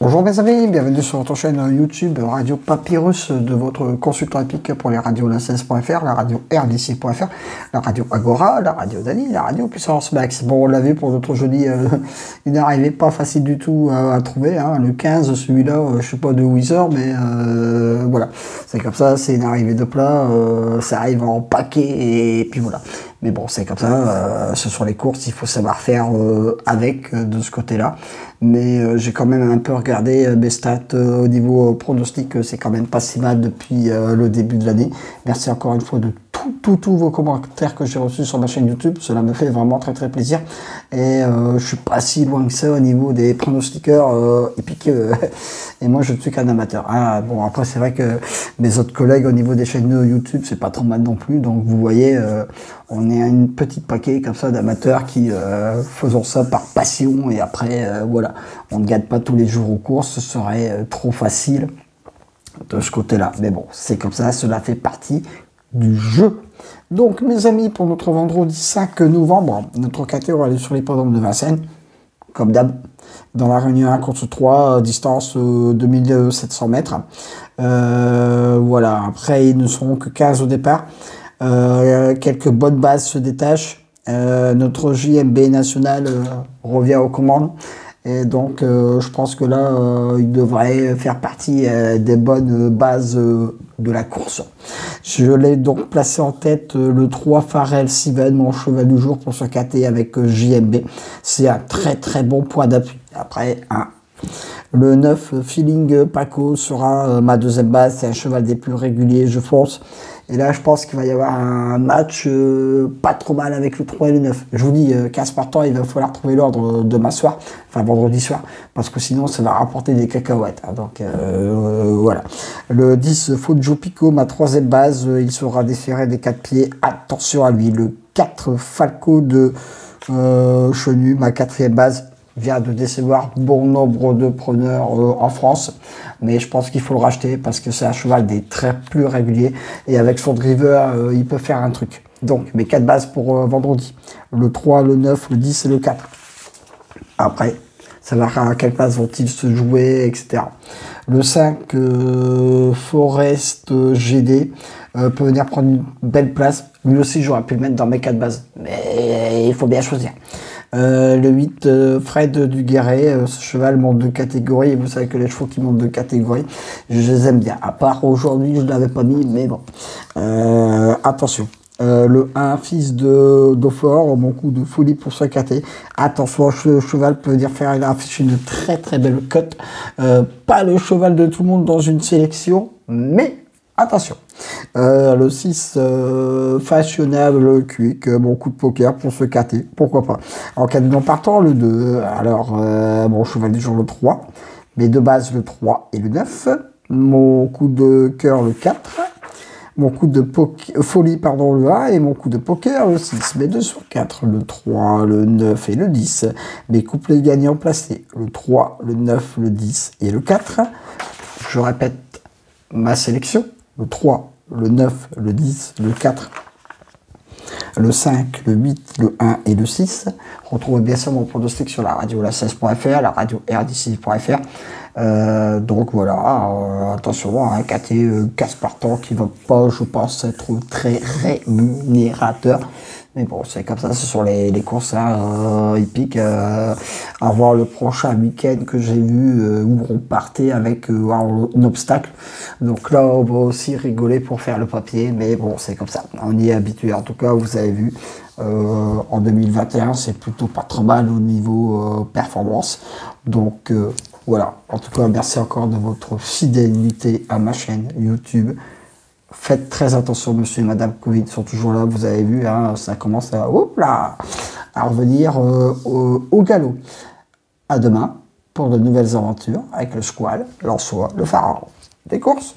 Bonjour mes amis, bienvenue sur votre chaîne YouTube Radio Papyrus de votre consultant épique pour les radios la16.fr, la radio RDC.fr, la radio Agora, la radio Dani, la radio Puissance Max. Bon, on l'a vu pour notre jeudi, une arrivée pas facile du tout à trouver, hein. Le 15, celui-là, je sais pas de où il sort, mais voilà, c'est comme ça, c'est une arrivée de plat, ça arrive en paquet et puis voilà. Mais bon, c'est comme ça, ce sont les courses, il faut savoir faire avec de ce côté-là. Mais j'ai quand même un peu regardé mes stats au niveau pronostic, c'est quand même pas si mal depuis le début de l'année. Merci encore une fois de tous vos commentaires que j'ai reçus sur ma chaîne YouTube, cela me fait vraiment très plaisir. Et je suis pas si loin que ça au niveau des pronostiqueurs épiques. Et moi je ne suis qu'un amateur. Ah, bon, après c'est vrai que mes autres collègues au niveau des chaînes YouTube, c'est pas trop mal non plus. Donc vous voyez, on est une petite paquet comme ça d'amateurs qui faisons ça par passion. Et après, voilà, on ne gagne pas tous les jours aux courses, ce serait trop facile de ce côté-là. Mais bon, c'est comme ça, cela fait partie du jeu. Donc mes amis, pour notre vendredi 5 novembre, notre catégorie va aller sur l'hippodrome de Vincennes, comme d'hab, dans la réunion 1 contre 3, distance 2700 mètres. Voilà, après ils ne seront que 15 au départ. Quelques bonnes bases se détachent. Notre JMB national revient aux commandes. Et donc, je pense que là, il devrait faire partie des bonnes bases de la course. Je l'ai donc placé en tête le 3 Pharrell Siven, mon cheval du jour pour se cater avec JMB. C'est un très bon point d'appui. Après, le 9 Feeling Paco sera ma deuxième base. C'est un cheval des plus réguliers, je pense. Et là, je pense qu'il va y avoir un match pas trop mal avec le 3 et le 9. Je vous dis, 15 partants, il va falloir trouver l'ordre demain soir, enfin vendredi soir, parce que sinon, ça va rapporter des cacahuètes. Hein, donc, voilà. Le 10 Fojo Pico, ma troisième base, il sera déféré des 4 pieds. Attention à lui. Le 4 Falco de Chenu, ma quatrième base, vient de décevoir bon nombre de preneurs en France, mais je pense qu'il faut le racheter parce que c'est un cheval des très plus réguliers et avec son driver il peut faire un truc. Donc mes 4 bases pour vendredi, le 3, le 9, le 10 et le 4. Après ça va à quelle place vont-ils se jouer, etc. Le 5 Forest GD peut venir prendre une belle place, lui aussi j'aurais pu le mettre dans mes 4 bases, mais il faut bien choisir. Le 8, Fred Duguerret, ce cheval monte de catégorie, et vous savez que les chevaux qui montent de catégorie, je les aime bien. À part aujourd'hui, je ne l'avais pas mis, mais bon. Attention. Le 1, fils de Dauphin, mon coup de folie pour se cater. Attention, ce cheval peut venir faire une très belle cote. Pas le cheval de tout le monde dans une sélection, mais attention. Le 6, fashionable quick, mon coup de poker pour se cater, pourquoi pas. En cas de non partant, le 2, alors mon cheval du jour le 3, mes 2 bases le 3 et le 9, mon coup de cœur le 4, mon coup de folie pardon le 1 et mon coup de poker le 6, mes 2 sur 4, le 3, le 9 et le 10, mes couplets gagnants placés, le 3, le 9, le 10 et le 4, je répète ma sélection, le 3, le 9, le 10, le 4, le 5, le 8, le 1 et le 6. Retrouvez bien sûr mon pronostic sur la radio la16.fr, la radio RDC.fr. Donc voilà, attention, un KT casse partant qui va pas, je pense, être très rémunérateur. Mais bon, c'est comme ça, ce sont les courses là, hippiques. À voir le prochain week-end que j'ai vu où on partait avec un obstacle. Donc là, on va aussi rigoler pour faire le papier. Mais bon, c'est comme ça. On y est habitué. En tout cas, vous avez vu, en 2021, c'est plutôt pas trop mal au niveau performance. Donc voilà. En tout cas, merci encore de votre fidélité à ma chaîne YouTube. Faites très attention, monsieur et madame Covid sont toujours là, vous avez vu, hein, ça commence à, à revenir au galop. À demain pour de nouvelles aventures avec le squal, l'ansois, le pharaon. Des courses!